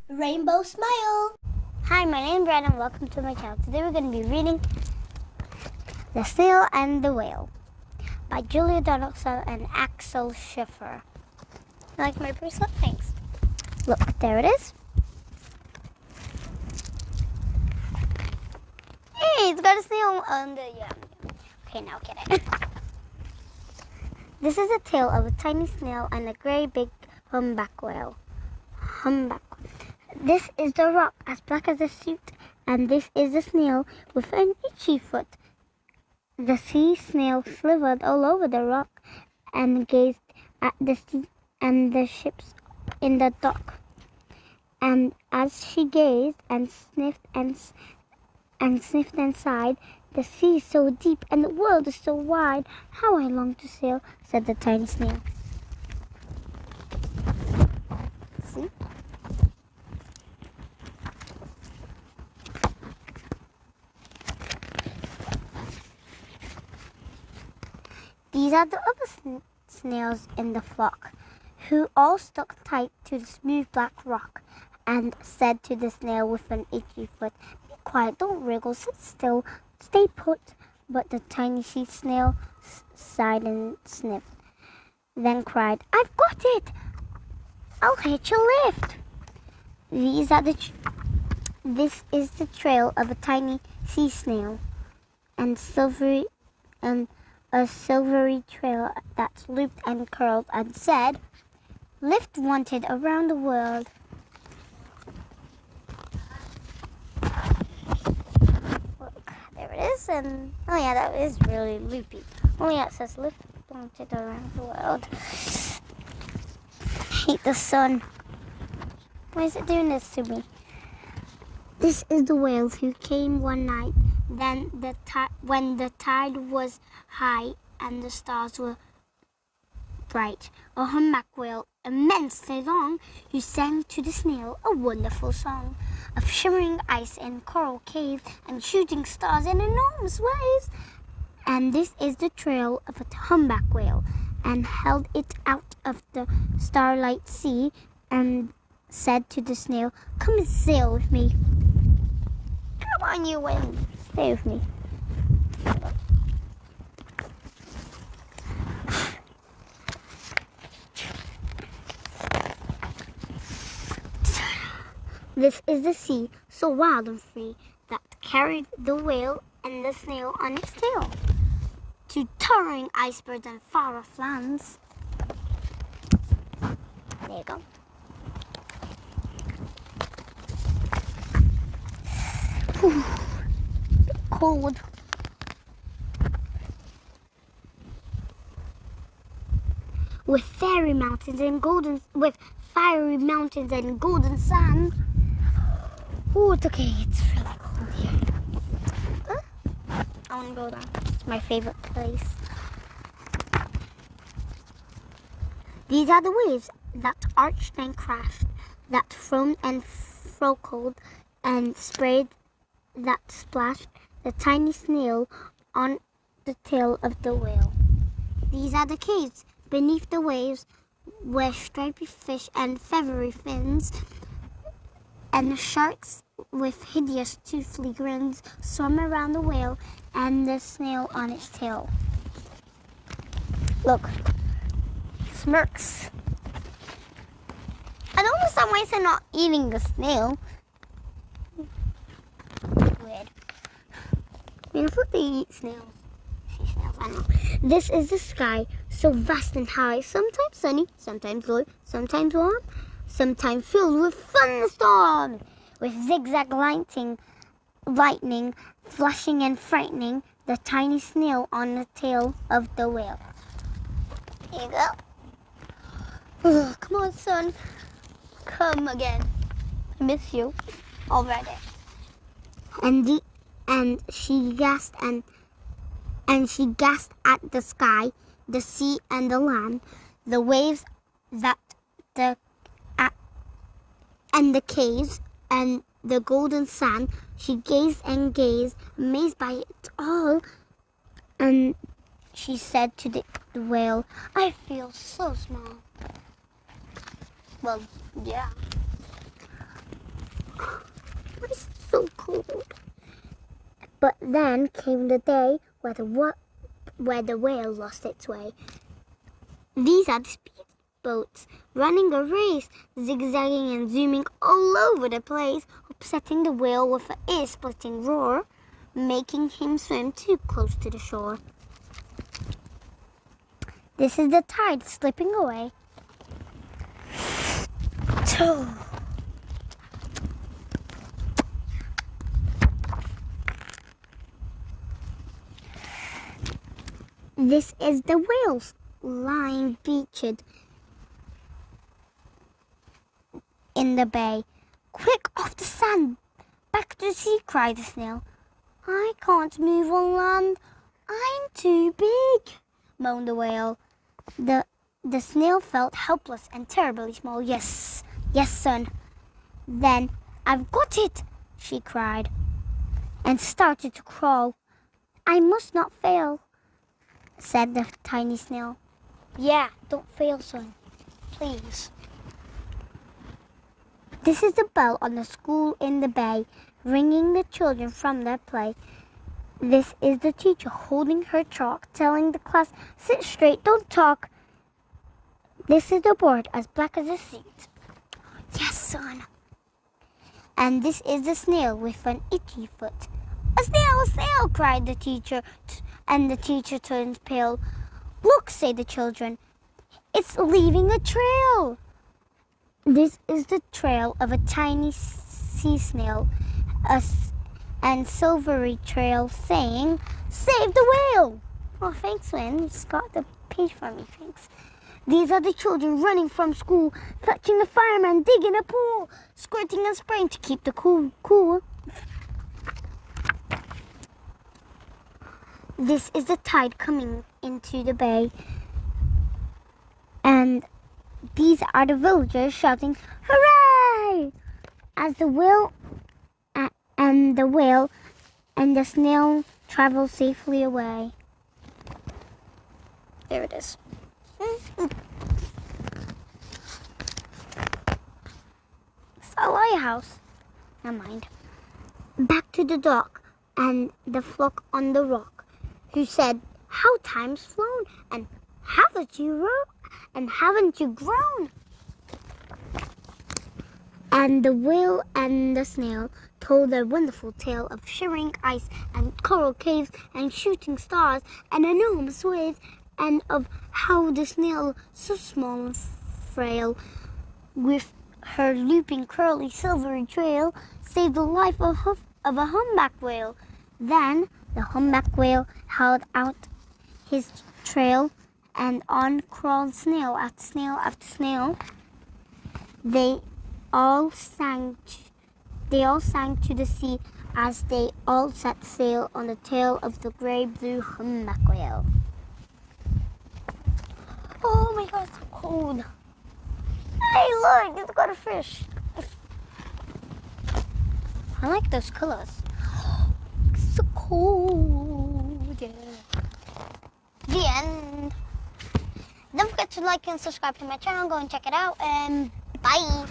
Rainbow Smile. Hi, my name is Brad and welcome to my channel. Today we're going to be reading The Snail and the Whale by Julia Donaldson and Axel Scheffler. You like my bracelet? Thanks. Look, there it is. Hey, it's got a snail on the... Okay, now get it. This is a tale of a tiny snail and a very big humpback whale. This is the rock as black as a suit, and this is the snail with an itchy foot. The sea snail slithered all over the rock and gazed at the sea and the ships in the dock. And as she gazed and sniffed and sighed, "The sea is so deep and the world is so wide. How I long to sail," said the tiny snail. See? These are the other snails in the flock, who all stuck tight to the smooth black rock, and said to the snail with an itchy foot, "Be quiet, don't wriggle, sit still, stay put." But the tiny sea snail sighed and sniffed, then cried, "I've got it! I'll hitch a lift." This is the trail of a tiny sea snail, and a silvery trail that's looped and curled and said, "Lift wanted around the world." Look, there it is, and oh yeah, that is really loopy. Oh yeah, it says lift wanted around the world. I hate the sun. Why is it doing this to me? This is the whales who came one night, then when the tide was high and the stars were bright. A humpback whale, immensely long, who sang to the snail a wonderful song of shimmering ice and coral caves and shooting stars in enormous waves. And this is the trail of a humpback whale, and held it out of the starlight sea and said to the snail, "Come and sail with me. Come on, you wind, stay with me." This is the sea, so wild and free, that carried the whale and the snail on its tail to towering icebergs and far-off lands. There you go. Whew. Cold. With fiery mountains and golden sand. Oh, it's okay. It's really cold here. I want to go down. It's my favorite place. These are the waves that arched and crashed, that foamed and frockled and sprayed, that splashed the tiny snail on the tail of the whale. These are the caves beneath the waves, where stripy fish and feathery fins and sharks with hideous toothy grins swim around the whale and the snail on its tail. Look, smirks. I don't understand why they're not eating the snail. Weird. I mean, I thought they eat snails. Sea snails, I don't know. This is the sky, so vast and high, sometimes sunny, sometimes low, sometimes warm, sometimes filled with thunderstorms, with zigzag lightning, flashing and frightening the tiny snail on the tail of the whale. Here you go. Ugh, come on, son. Come again. I miss you already. And she gasped at the sky, the sea and the land, the waves and the caves and the golden sand. She gazed and gazed, amazed by it all, and she said to the whale, "I feel so small." Well, yeah. so cold. But then came the day where the whale lost its way. These are the speedboats running a race, zigzagging and zooming all over the place, upsetting the whale with an ear-splitting roar, making him swim too close to the shore. This is the tide slipping away. This is the whales lying beached in the bay. Quick, off the sand! Back to the sea, cried the snail. I can't move on land. I'm too big, moaned the whale. The snail felt helpless and terribly small. Yes, son. Then I've got it, she cried, and started to crawl. I must not fail, said the tiny snail. Yeah, don't fail, son, please. This is the bell on the school in the bay, ringing the children from their play. This is the teacher holding her chalk, telling the class, sit straight, don't talk. This is the board as black as a seat. Yes, son. And this is the snail with an itchy foot. A snail, cried the teacher, and the teacher turns pale. Look, say the children, it's leaving a trail. This is the trail of a tiny sea snail, and silvery trail saying, save the whale. Oh, thanks, Lynn. You just got the page for me, thanks. These are the children running from school, fetching the fireman, digging a pool, squirting and spraying to keep the cool. This is the tide coming into the bay, and these are the villagers shouting, hooray! As the whale and the snail travel safely away. There it is. It's a lighthouse. Never mind. Back to the dock and the flock on the rock, who said, how time's flown, and haven't you grown? And the whale and the snail told their wonderful tale of shimmering ice and coral caves and shooting stars and enormous waves, and of how the snail, so small and frail, with her looping curly silvery trail, saved the life of a humpback whale. Then the humpback whale held out his trail, and on crawled snail after snail after snail. They all sang to the sea as they all set sail on the tail of the grey-blue humpback whale. Oh my God, it's so cold. Hey, look, it's got a fish. I like those colors. It's so cold. Yeah. The end. Don't forget to like and subscribe to my channel. Go and check it out. And bye.